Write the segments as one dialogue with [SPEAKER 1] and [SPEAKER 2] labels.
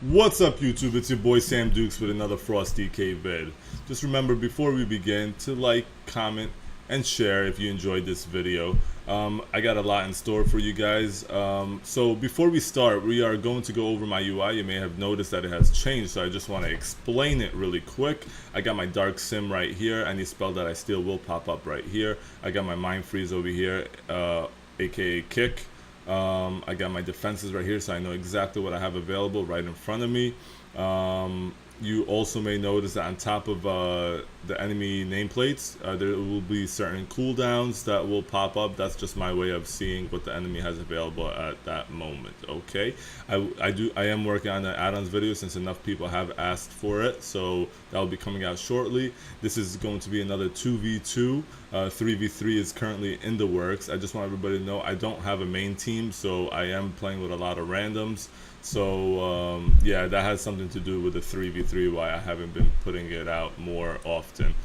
[SPEAKER 1] What's up YouTube, it's your boy Sam Dukes with another Frost DK vid. Just remember before we begin to like, comment, and share if you enjoyed this video. I got a lot in store for you guys. So before we start, we are going to go over my UI. You may have noticed that it has changed, so I just want to explain it really quick. I got my Dark Sim right here. Any spell that I steal will pop up right here. I got my Mind Freeze over here, aka Kick. I got my defenses right here, so I know exactly what I have available right in front of me. You also may notice that on top of the enemy nameplates, there will be certain cooldowns that will pop up. That's just my way of seeing what the enemy has available at that moment. Okay, I am working on an add-ons video since enough people have asked for it, so that will be coming out shortly. This is going to be another 2v2. 3v3 is currently in the works. I just want everybody to know I don't have a main team, so I am playing with a lot of randoms. So yeah, that has something to do with the 3v3, why I haven't been putting it out more often.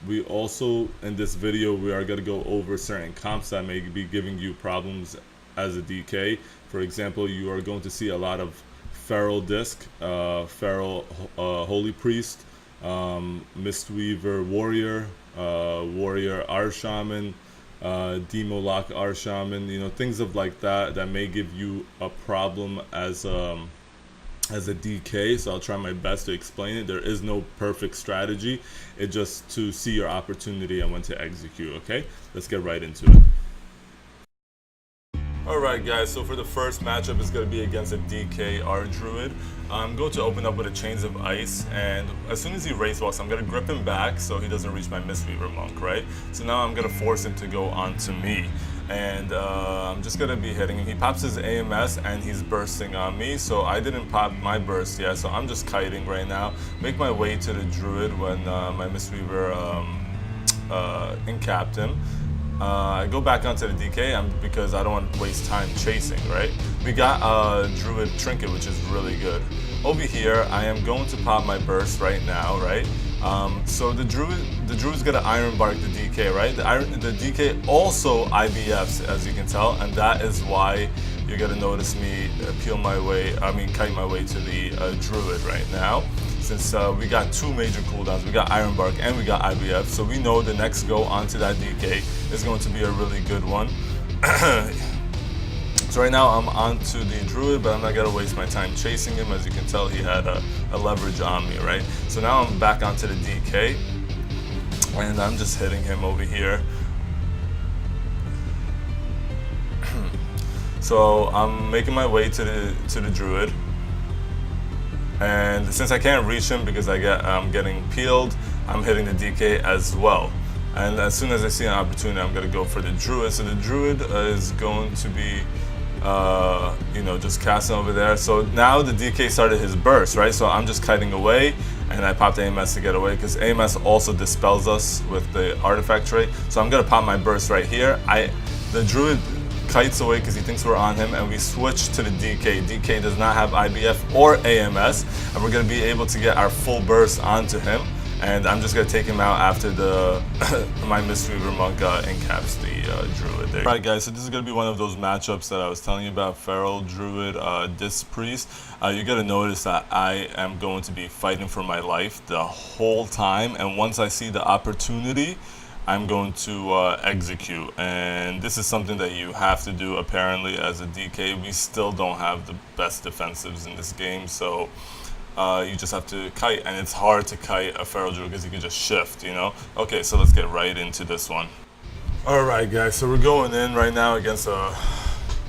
[SPEAKER 1] We also, in this video, we are going to go over certain comps that may be giving you problems as a DK. For example, you are going to see a lot of Feral Disc, Feral Holy Priest, Mistweaver Warrior, Warrior Arshaman, Demo Lock Arshaman, you know, things of like that may give you a problem as a DK. So I'll try my best to explain it. There is no perfect strategy. It's just to see your opportunity and when to execute. Okay, let's get right into it. Alright guys, so for the first matchup is going to be against a DK druid. I'm going to open up with a Chains of Ice, and as soon as he race walks, I'm going to grip him back so he doesn't reach my Mistweaver Monk, right? So now I'm going to force him to go onto me, and I'm just going to be hitting him. He pops his AMS and he's bursting on me, so I didn't pop my burst yet, so I'm just kiting right now. Make my way to the druid when my Mistweaver incapped him. I go back onto the DK because I don't want to waste time chasing, right? We got a Druid Trinket, which is really good. Over here, I am going to pop my burst right now, right? So the Druid's gonna Iron Bark the DK, right? The DK also IBFs, as you can tell, and that is why you're gonna notice me kite my way to the Druid right now. Since we got two major cooldowns, we got Iron Bark and we got IBF, so we know the next go onto that DK is going to be a really good one. So right now I'm onto the Druid, but I'm not gonna waste my time chasing him. As you can tell, he had a leverage on me, right? So now I'm back onto the DK, and I'm just hitting him over here. So I'm making my way to the Druid. And since I can't reach him because I'm getting peeled, I'm hitting the DK as well. And as soon as I see an opportunity, I'm going to go for the Druid. So the Druid is going to be, you know, just casting over there. So now the DK started his burst, right? So I'm just kiting away, and I popped AMS to get away because AMS also dispels us with the artifact trait. So I'm going to pop my burst right here. The Druid kites away because he thinks we're on him, and we switch to the DK. DK does not have IBF or AMS, and we're going to be able to get our full burst onto him, and I'm just going to take him out after my Mistweaver Monk incaps the Druid there. Alright guys, so this is going to be one of those matchups that I was telling you about, Feral Druid Disc Priest. You got to notice that I am going to be fighting for my life the whole time, and once I see the opportunity, I'm going to execute, and this is something that you have to do apparently as a DK. We still don't have the best defensives in this game, so you just have to kite, and it's hard to kite a Feral Druid because you can just shift, you know? Okay, so let's get right into this one. Alright guys, so we're going in right now against a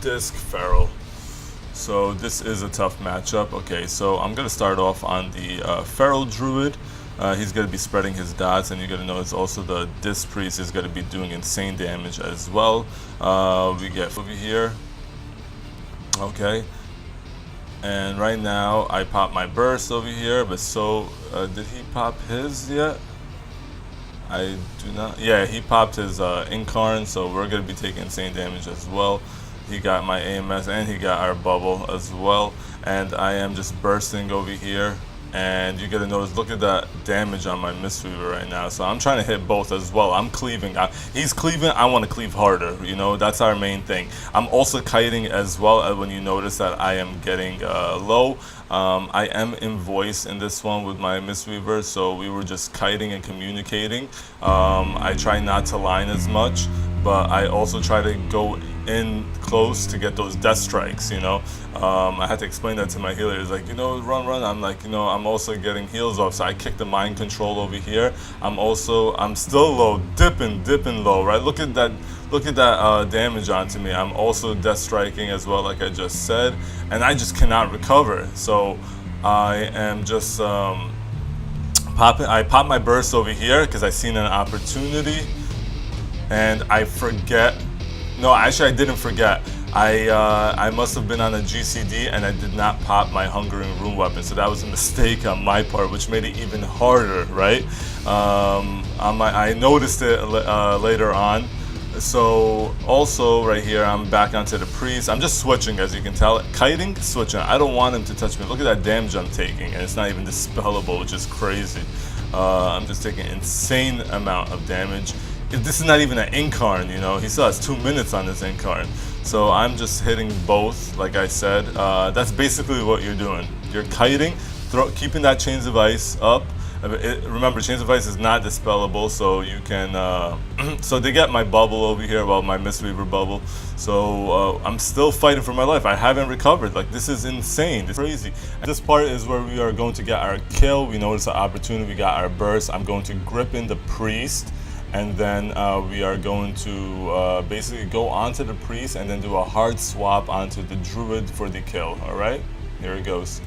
[SPEAKER 1] Disc Feral. So this is a tough matchup. Okay, so I'm going to start off on the Feral Druid. He's going to be spreading his dots, and you're going to notice also the Disc Priest is going to be doing insane damage as well. We get over here. Okay. And right now I pop my burst over here, but so did he pop his yet? I do not. Yeah, he popped his Incarn, so we're going to be taking insane damage as well. He got my AMS and he got our bubble as well. And I am just bursting over here. and you're gonna notice, look at that damage on my Mistweaver right now. So I'm trying to hit both as well. I'm cleaving. He's cleaving, I want to cleave harder, you know, that's our main thing. I'm also kiting as well, when you notice that I am getting low. I am in voice in this one with my Mistweaver, so we were just kiting and communicating. I try not to line as much, but I also try to go in close to get those death strikes, you know. I had to explain that to my healer. He's like, you know, run. I'm like, you know, I'm also getting heals off, so I kick the mind control over here. I'm still low, dipping low, right? Look at that damage onto me. I'm also death striking as well, like I just said, and I just cannot recover. So I am just I pop my burst over here because I seen an opportunity, and I forget. No, actually, I didn't forget. I must have been on a GCD and I did not pop my Hungering Rune weapon, so that was a mistake on my part, which made it even harder, right? I noticed it later on. So also right here, I'm back onto the priest. I'm just switching, as you can tell. Kiting, switching. I don't want him to touch me. Look at that damage I'm taking, and it's not even dispellable, which is crazy. I'm just taking an insane amount of damage. This is not even an incarn, you know. He still has 2 minutes on this incarn. So I'm just hitting both, like I said. That's basically what you're doing. You're kiting, keeping that Chains of Ice up. Remember, Chains of Ice is not dispellable, so you can... so they get my bubble over here, well, my Mistweaver bubble. So I'm still fighting for my life. I haven't recovered. Like, this is insane. It's crazy. And this part is where we are going to get our kill. We notice the opportunity. We got our burst. I'm going to grip in the priest. And then we are going to basically go onto the priest and then do a hard swap onto the druid for the kill. All right, here it goes.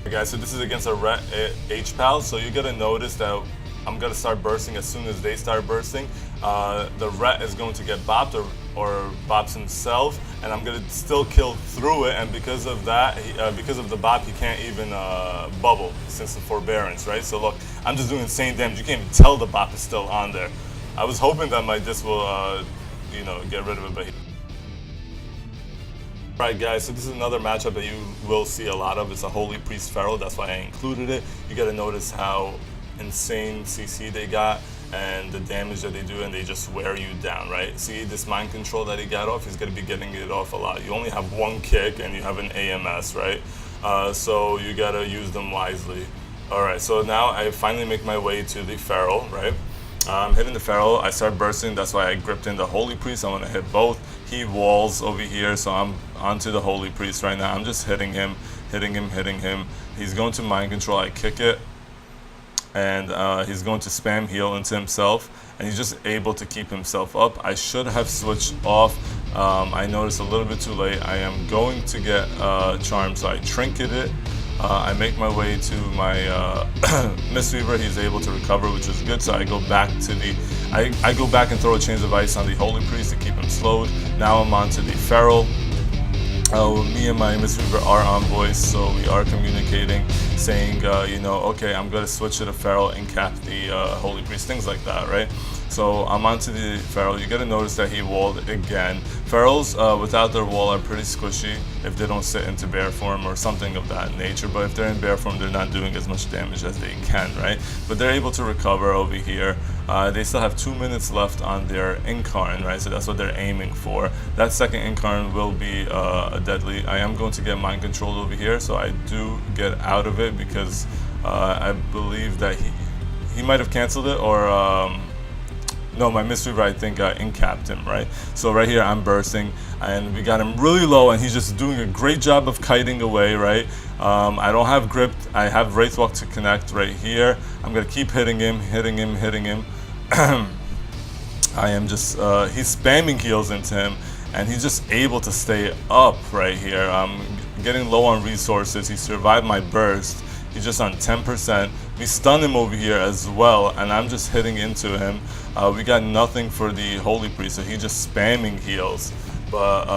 [SPEAKER 1] Okay, guys, so this is against a Ret H-Pal, so you're gonna notice that I'm gonna start bursting as soon as they start bursting. The Ret is going to get bopped or bops himself, and I'm gonna still kill through it. And because of that, because of the bop, he can't even bubble since the forbearance, right? So look, I'm just doing insane damage. You can't even tell the bop is still on there. I was hoping that my disc will, you know, get rid of it, but. Alright guys, so this is another matchup that you will see a lot of. It's a Holy Priest Feral, that's why I included it. You gotta notice how insane CC they got and the damage that they do, and they just wear you down, right? See this mind control that he got off, he's gonna be getting it off a lot. You only have one kick and you have an AMS, right? So you gotta use them wisely. Alright, so now I finally make my way to the Feral, right? I'm hitting the Feral, I start bursting, that's why I gripped in the Holy Priest. I want to hit both. He walls over here, so I'm onto the Holy Priest right now. I'm just hitting him. He's going to mind control, I kick it, and he's going to spam heal into himself, and he's just able to keep himself up. I should have switched off. I noticed a little bit too late. I am going to get charmed, so I trinket it. I make my way to my Mistweaver. He's able to recover, which is good. So I go back to the, I go back and throw a Chains of Ice on the Holy Priest to keep him slowed. Now I'm on to the Feral. Me and my Mistweaver are on voice, so we are communicating, saying, you know, okay, I'm going to switch to the Feral and cap the Holy Priest, things like that, right? So I'm onto the Feral. You gotta notice that he walled again. Ferals without their wall are pretty squishy if they don't sit into bear form or something of that nature, but if they're in bear form, they're not doing as much damage as they can, right? But they're able to recover over here. They still have 2 minutes left on their incarn, right? So that's what they're aiming for. That second incarn will be a deadly. I am going to get mind controlled over here, so I do get out of it because I believe that he might have canceled it, or no, my Mistweaver, I think, incapped him, right? So right here, I'm bursting, and we got him really low, and he's just doing a great job of kiting away, right? I don't have grip. I have Wraithwalk to connect right here. I'm going to keep hitting him. I am just, he's spamming heals into him, and he's just able to stay up right here. I'm getting low on resources. He survived my burst. He's just on 10%. We stun him over here as well, and I'm just hitting into him. We got nothing for the Holy Priest, so he's just spamming heals. But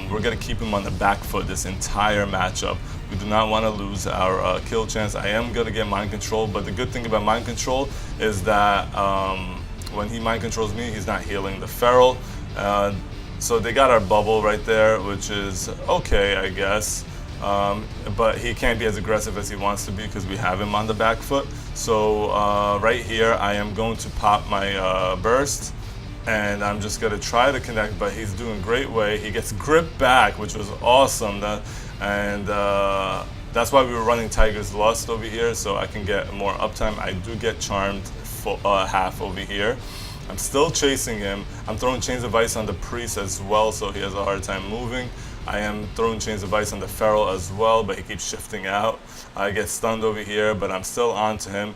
[SPEAKER 1] we're going to keep him on the back foot this entire matchup. We do not want to lose our kill chance. I am going to get mind control, but the good thing about mind control is that when he mind controls me, he's not healing the feral. So they got our bubble right there, which is okay, I guess. But he can't be as aggressive as he wants to be because we have him on the back foot. So right here, I am going to pop my burst, and I'm just gonna try to connect, but he's doing great way. He gets grip back, which was awesome. That's why we were running Tiger's Lust over here, so I can get more uptime. I do get charmed for half over here. I'm still chasing him. I'm throwing Chains of Ice on the priest as well, so he has a hard time moving. I am throwing Chains of Ice on the feral as well, but he keeps shifting out. I get stunned over here, but I'm still on to him.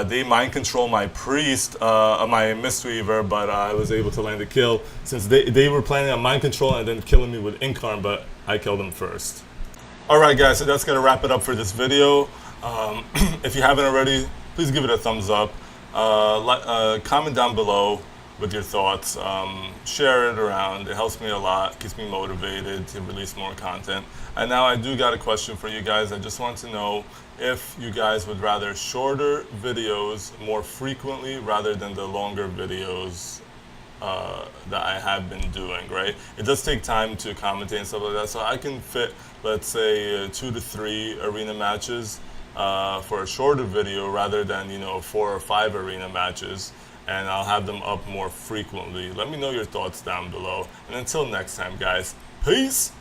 [SPEAKER 1] They mind control my priest, my Mistweaver, but I was able to land a kill since they were planning on mind control and then killing me with Incarn, but I killed him first. Alright guys, so that's going to wrap it up for this video. If you haven't already, please give it a thumbs up. Comment down below with your thoughts. Share it around. It helps me a lot, keeps me motivated to release more content. And now I do got a question for you guys. I just want to know if you guys would rather shorter videos more frequently rather than the longer videos that I have been doing, right? It does take time to commentate and stuff like that, so I can fit, let's say, 2 to 3 arena matches for a shorter video rather than 4 or 5 arena matches, and I'll have them up more frequently. Let me know your thoughts down below, and until next time guys, peace.